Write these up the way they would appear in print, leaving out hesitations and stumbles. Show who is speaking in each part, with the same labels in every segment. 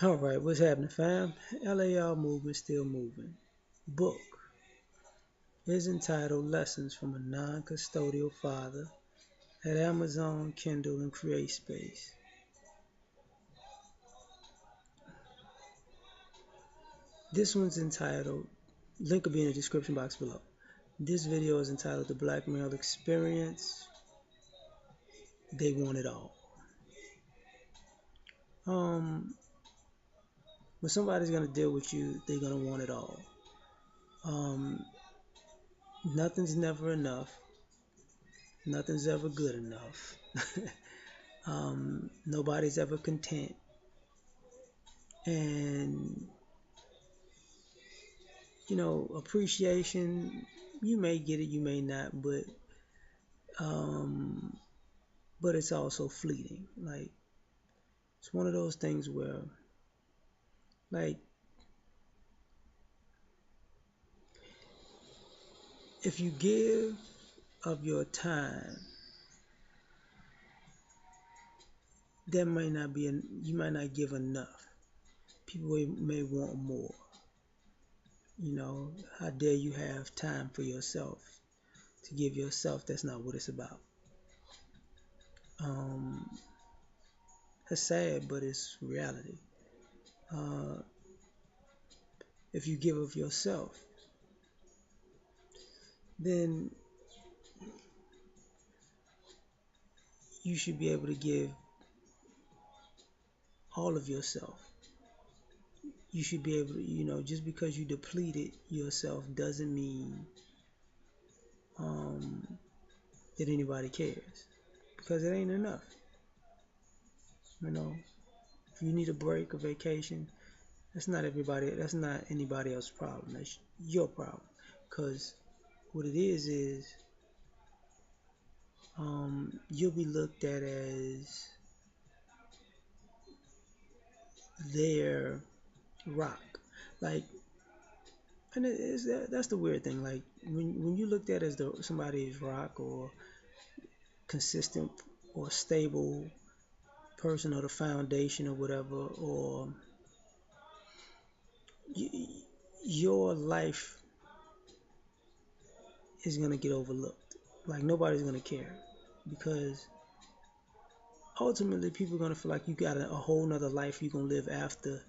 Speaker 1: Alright, what's happening, fam? L.A.R. movement still moving. Book is entitled Lessons from a Non-Custodial Father at Amazon, Kindle, and CreateSpace. This one's entitled, link will be in the description box below. This video is entitled The Black Male Experience. They want it all. When somebody's gonna deal with you, they're gonna want it all. Nothing's never enough. Nothing's ever good enough. Nobody's ever content. And appreciation, you may get it, you may not, um but it's also fleeting. Like, it's one of those things where, like, if you give of your time, that might not be you might not give enough. People may want more. How dare you have time for yourself, to give yourself? That's not what it's about. That's sad, but it's reality. If you give of yourself, then you should be able to give all of yourself. You should be able to, just because you depleted yourself doesn't mean that anybody cares, because it ain't enough. If you need a break, a vacation, that's not anybody else's problem. That's your problem. Because what it is you'll be looked at as their rock. Like, and that's the weird thing. Like, when you looked at as somebody's rock, or consistent or stable person, or the foundation or whatever, or your life is gonna get overlooked. Like, nobody's gonna care, because ultimately people are gonna feel like you got a whole nother life you're gonna live after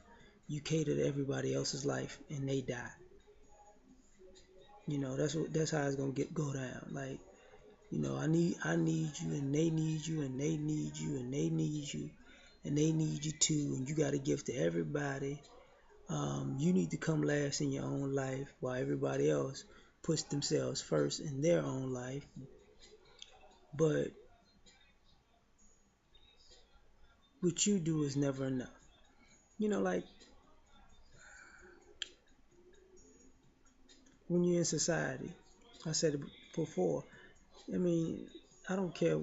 Speaker 1: you cater to everybody else's life and they die. That's how it's gonna go down. Like, I need you, and they need you, and they need you, and they need you, and they need you too, and you got to give to everybody. You need to come last in your own life, while everybody else puts themselves first in their own life. But what you do is never enough. Like, when you're in society, I said it before, I don't care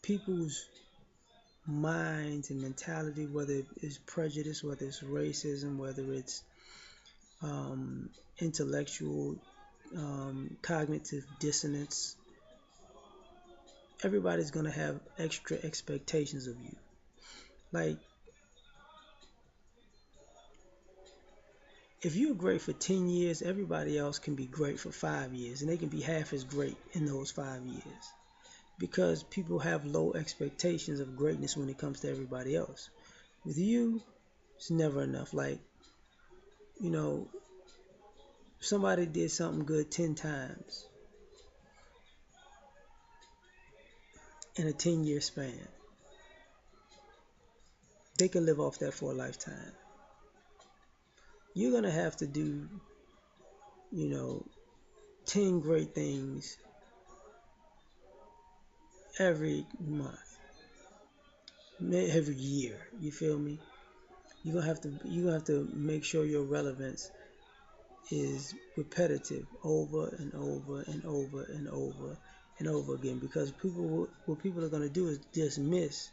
Speaker 1: people's minds and mentality, whether it's prejudice, whether it's racism, whether it's intellectual, cognitive dissonance. Everybody's gonna have extra expectations of you. Like, if you're great for 10 years, everybody else can be great for 5 years, and they can be half as great in those 5 years, because people have low expectations of greatness when it comes to everybody else. With you, it's never enough. Like, somebody did something good 10 times in a 10-year span. They can live off that for a lifetime. You're gonna have to do, 10 great things every month, every year. You feel me? You're gonna have to make sure your relevance is repetitive over and over and over and over and over again, because what people are gonna do is dismiss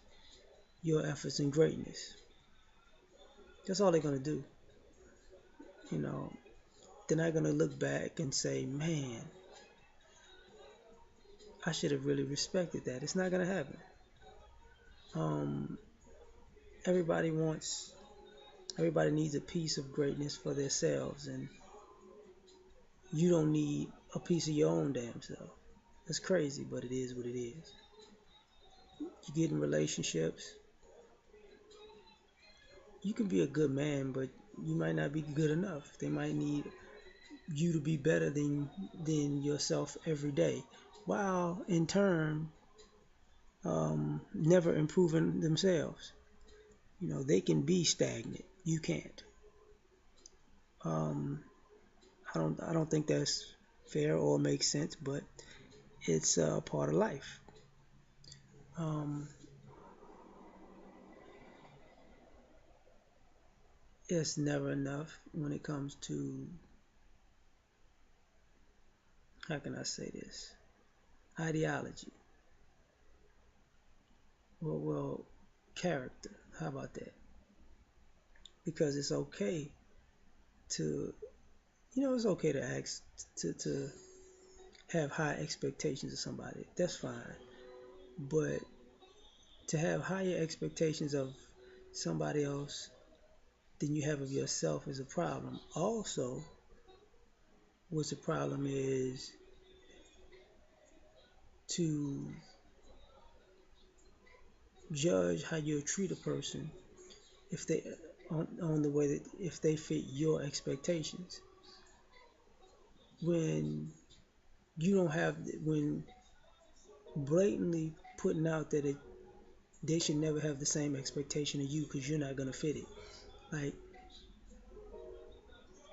Speaker 1: your efforts and greatness. That's all they're gonna do. They're not gonna look back and say, "Man, I should have really respected that." It's not gonna happen. Everybody wants Everybody needs a piece of greatness for themselves, and you don't need a piece of your own damn self. It's crazy, but it is what it is. You get in relationships, you can be a good man, but you might not be good enough. They might need you to be better than yourself every day, while in turn never improving themselves. They can be stagnant. You can't. Um, I don't think that's fair or makes sense, but it's a part of life. Um, it's never enough when it comes to, how can I say this, ideology. Well, character. How about that? Because it's okay to, it's okay to ask to have high expectations of somebody. That's fine. But to have higher expectations of somebody else than you have of yourself is a problem. Also, what's the problem is to judge how you treat a person if they on the way that if they fit your expectations. When you don't have when blatantly putting out that they should never have the same expectation of you because you're not gonna fit it. Like,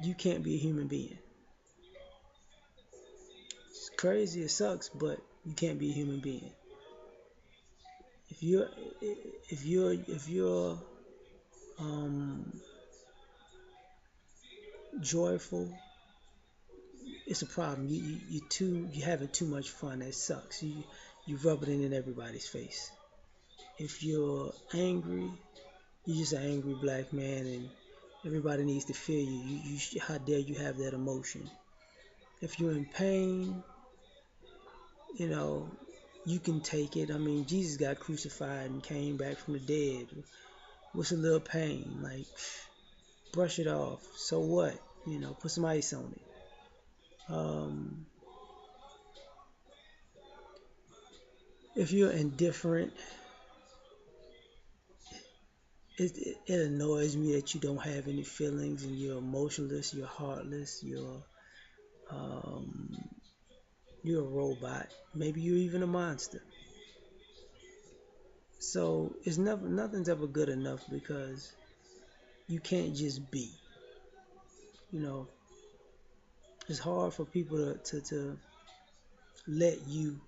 Speaker 1: you can't be a human being. It's crazy, it sucks, but you can't be a human being. If you're if you're um, joyful, it's a problem. You having too much fun. That sucks. You rubbing it in everybody's face. If you're angry, you're just an angry black man, and everybody needs to feel you. How dare you have that emotion? If you're in pain, you know you can take it. I mean, Jesus got crucified and came back from the dead. What's a little pain? Like, brush it off. So what? Put some ice on it. If you're indifferent, it annoys me that you don't have any feelings and you're emotionless, you're heartless, um, you're a robot. Maybe you're even a monster. So nothing's ever good enough because you can't just be. You know, it's hard for people to let you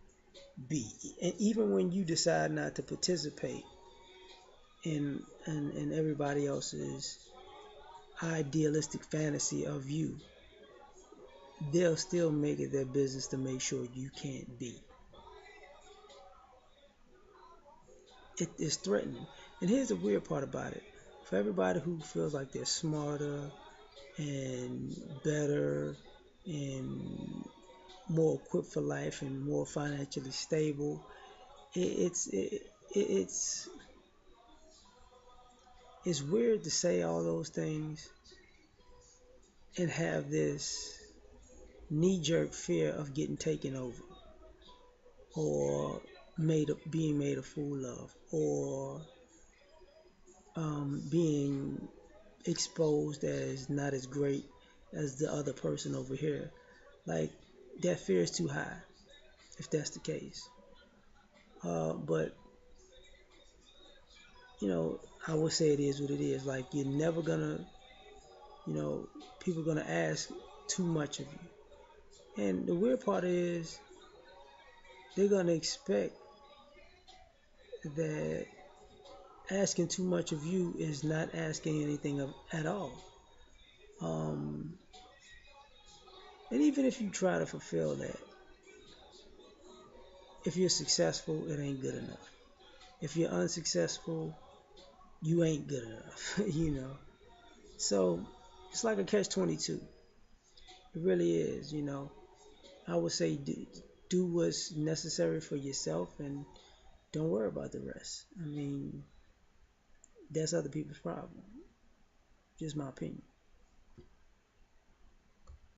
Speaker 1: be, and even when you decide not to participate in everybody else's idealistic fantasy of you, they'll still make it their business to make sure you can't be. It is threatening. And here's the weird part about it. For everybody who feels like they're smarter and better and more equipped for life and more financially stable, it's it's weird to say all those things and have this knee-jerk fear of getting taken over or being made a fool of, or being exposed as not as great as the other person over here. Like, that fear is too high if that's the case. But I would say it is what it is. Like, you're never gonna, people are gonna ask too much of you. And the weird part is they're gonna expect that asking too much of you is not asking anything at all. Um, and even if you try to fulfill that, if you're successful, it ain't good enough. If you're unsuccessful, you ain't good enough. So it's like a catch-22. It really is. I would say do what's necessary for yourself and don't worry about the rest. I mean, that's other people's problem. Just my opinion.